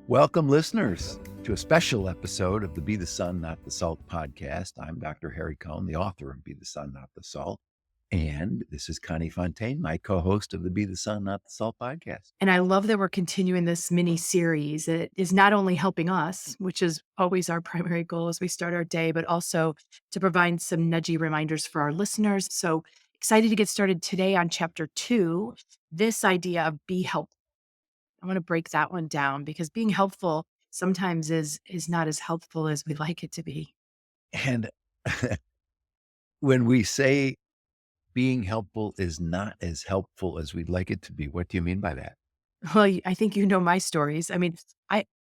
Welcome, listeners, to a special episode of the Be the Sun, Not the Salt podcast. I'm Dr. Harry Cohn, the author of Be the Sun, Not the Salt. And this is Connie Fontaine, my co-host of the Be the Sun, Not the Salt podcast. And I love that we're continuing this mini series. It is not only helping us, which is always our primary goal as we start our day, but also to provide some nudgy reminders for our listeners. So excited to get started today on chapter 2, this idea of be helpful. I want to break that one down because being helpful sometimes is not as helpful as we like it to be. And when we say being helpful is not as helpful as we'd like it to be, what do you mean by that? Well, I think you know my stories. I mean,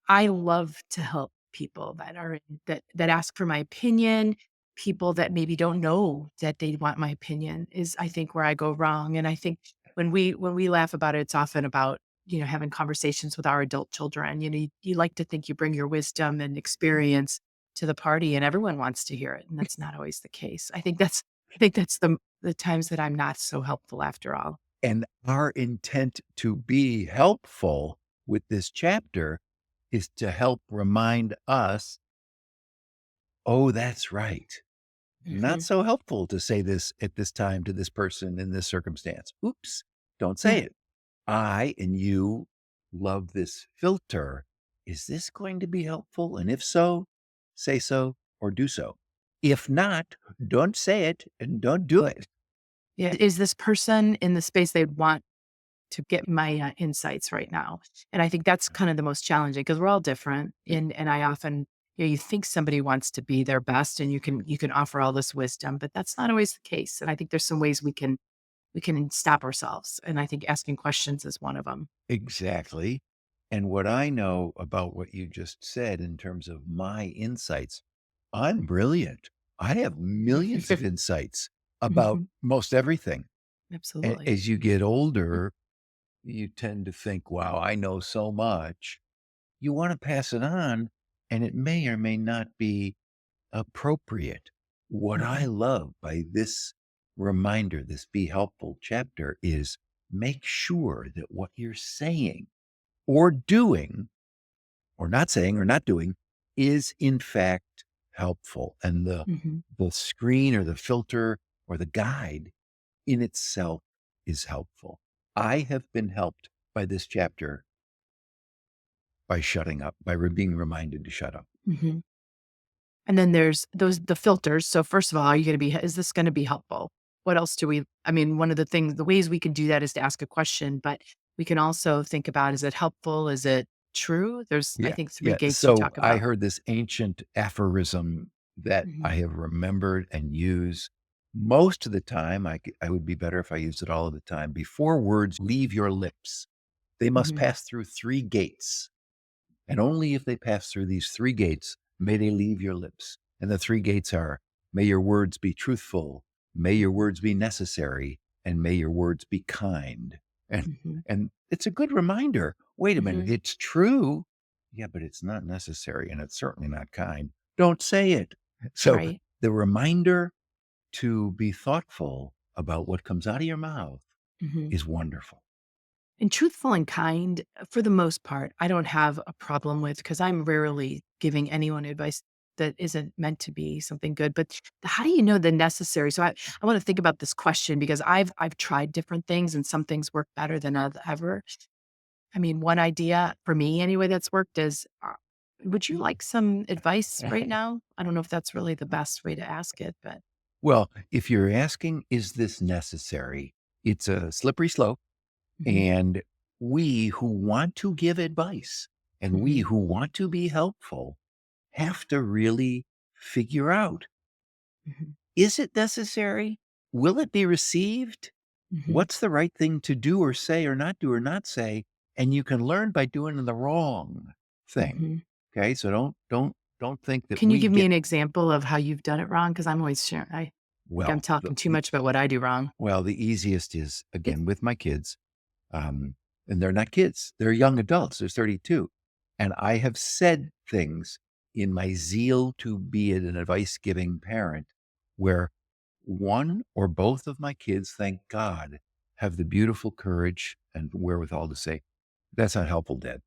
I love to help people that are that ask for my opinion. People that maybe don't know that they want my opinion is, I think, where I go wrong. And I think when we laugh about it, it's often about having conversations with our adult children. You like to think you bring your wisdom and experience to the party, and everyone wants to hear it, and that's not always the case. I think that's the times that I'm not so helpful after all. And our intent to be helpful with this chapter is to help remind us, oh, that's right. Not Mhm. so helpful to say this at this time to this person in this circumstance. Oops, don't say Yeah. it. I and you love this filter. Is this going to be helpful? And if so, say so or do so. If not, don't say it and don't do it. Yeah. Is this person in the space they'd want to get my insights right now? And I think that's kind of the most challenging because we're all different. And I often, you think somebody wants to be their best, and you can offer all this wisdom, but that's not always the case. And I think there's some ways we can stop ourselves. And I think asking questions is one of them. Exactly. And what I know about what you just said in terms of my insights, I'm brilliant. I have millions of insights about Mhm. most everything. And Absolutely. as you get older, you tend to think, wow, I know so much. You want to pass it on, and it may or may not be appropriate. What I Mhm. love by this reminder, this Be Helpful chapter, is make sure that what you're saying or doing, or not saying or not doing, is in fact helpful. And Mhm. the screen or the filter or the guide in itself is helpful. I have been helped by this chapter by shutting up, by being reminded to shut up. Mhm. And then there's the filters. So first of all, is this going to be helpful? What else I mean, one of the ways we can do that is to ask a question, but we can also think about, is it helpful? Is it true? There's, I Yeah. think, three Yeah. gates you So talk I about. heard this ancient aphorism that I Mhm. have remembered and use most of the time. I would be better if I used it all of the time. Before words leave your lips, they must Mhm. pass through three gates. And only if they pass through these three gates may they leave your lips. And the three gates are, may your words be truthful, may your Mhm. words be necessary, and may your words be kind. And Mhm. and it's a good reminder. Wait a minute, Mhm. it's true. Yeah, but it's not necessary and it's certainly not kind. Don't say it. So Right. the reminder to be thoughtful about what comes out of your mouth Mhm. is wonderful. And truthful and kind, for the most part, I don't have a problem with, because I'm rarely giving anyone advice that isn't meant to be something good. But how do you know the necessary? So I want to think about this question because I've tried different things, and some things work better than ever. I mean, one idea for me anyway that's worked is, would you like some advice right now? I don't know if that's really the best way to ask it, but Well, if you're asking, is this necessary? It's a slippery slope. Mhm. And we who want to give advice and we Mhm. who want to be helpful have to really figure out, Mhm. is it necessary? Will it be received? Mhm. What's the right thing to do or say or not do or not say? And you can learn by doing the wrong thing. Mhm. Okay. So don't think that Can you we give me get an example of how you've done it wrong? Because I'm always sure I think I'm well. talking too much about what I do wrong. The easiest is again with my kids. And they're not kids, they're young adults, they're 32. And I have said things in my zeal to be an advice giving parent where one or both of my kids, thank God, have the beautiful courage and wherewithal to say, that's not helpful, Dad.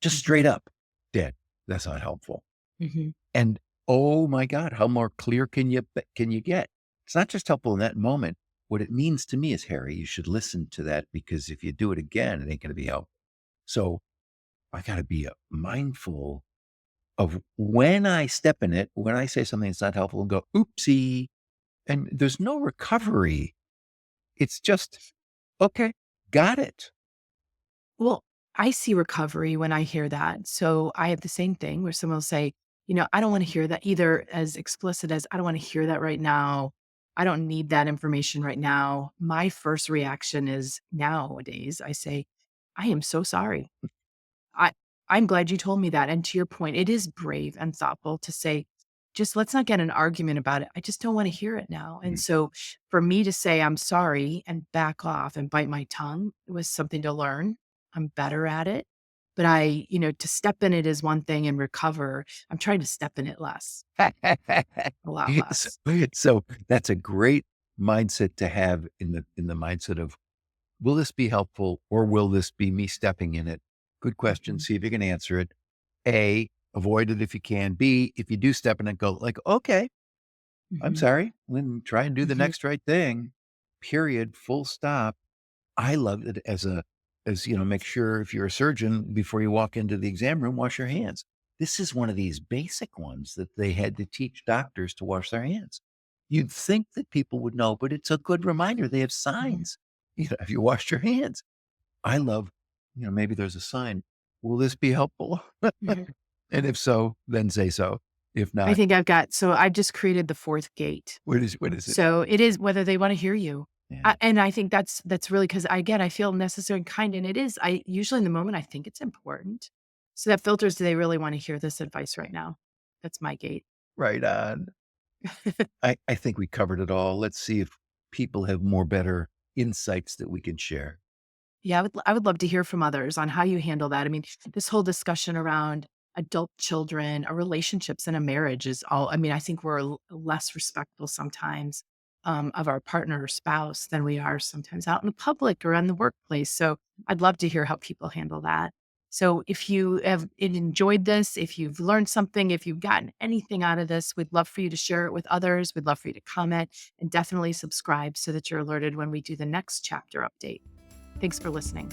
Just Mhm, straight up dead. That's not helpful. mhm. And oh my God, how more clear can you get? It's not just helpful in that moment. What it means to me is, Harry, you should listen to that because if you do it again, it ain't going to be helpful. So I got to be mindful of when I step in it, when I say something that's not helpful and go, oopsie. And there's no recovery. It's just, okay, got it. Well, I see recovery when I hear that. So I have the same thing where someone will say, I don't want to hear that either as explicit as I don't want to hear that right now. I don't need that information right now. My first reaction is nowadays, I say, I am so sorry. I I'm glad you told me that. And to your point, it is brave and thoughtful to say, just let's not get an argument about it. I just don't want to hear it now. And Mm. so for me to say I'm sorry and back off and bite my tongue was something to learn. I'm better at it. But to step in it is one thing and recover. I'm trying to step in it less, a lot so, less. so that's a great mindset to have in the mindset of, will this be helpful or will this be me stepping in it? Good question. Mhm, See if you can answer it. A, avoid it if you can. B, if you do step in it, go like, okay, I'm mhm, sorry. Then try and do the mhm, next right thing. Period. Full stop. I love it make sure if you're a surgeon before you walk into the exam room, wash your hands. This is one of these basic ones that they had to teach doctors to wash their hands. You'd think that people would know, but it's a good reminder. They have mhm, signs. Have you washed your hands? I love, maybe there's a sign. Will this be helpful? mhm. And if so, then say so. If I not, think I've just created the fourth gate. what is it? So it is whether they wanna hear you. Yeah. And I think that's really 'cause again, I feel necessary and kind, and it is. I usually in the moment, I think it's important. So that filters, do they really wanna hear this advice right now? That's my gate. Right on. I think we covered it all. Let's see if people have more better insights that we can share. Yeah, I would love to hear from others on how you handle that. I mean, this whole discussion around adult children or relationships in a marriage is all. I mean, I think we're less respectful sometimes of our partner or spouse than we are sometimes out in the public or in the workplace. So I'd love to hear how people handle that. So if you have enjoyed this, if you've learned something, if you've gotten anything out of this, we'd love for you to share it with others. We'd love for you to comment and definitely subscribe so that you're alerted when we do the next chapter update. Thanks for listening.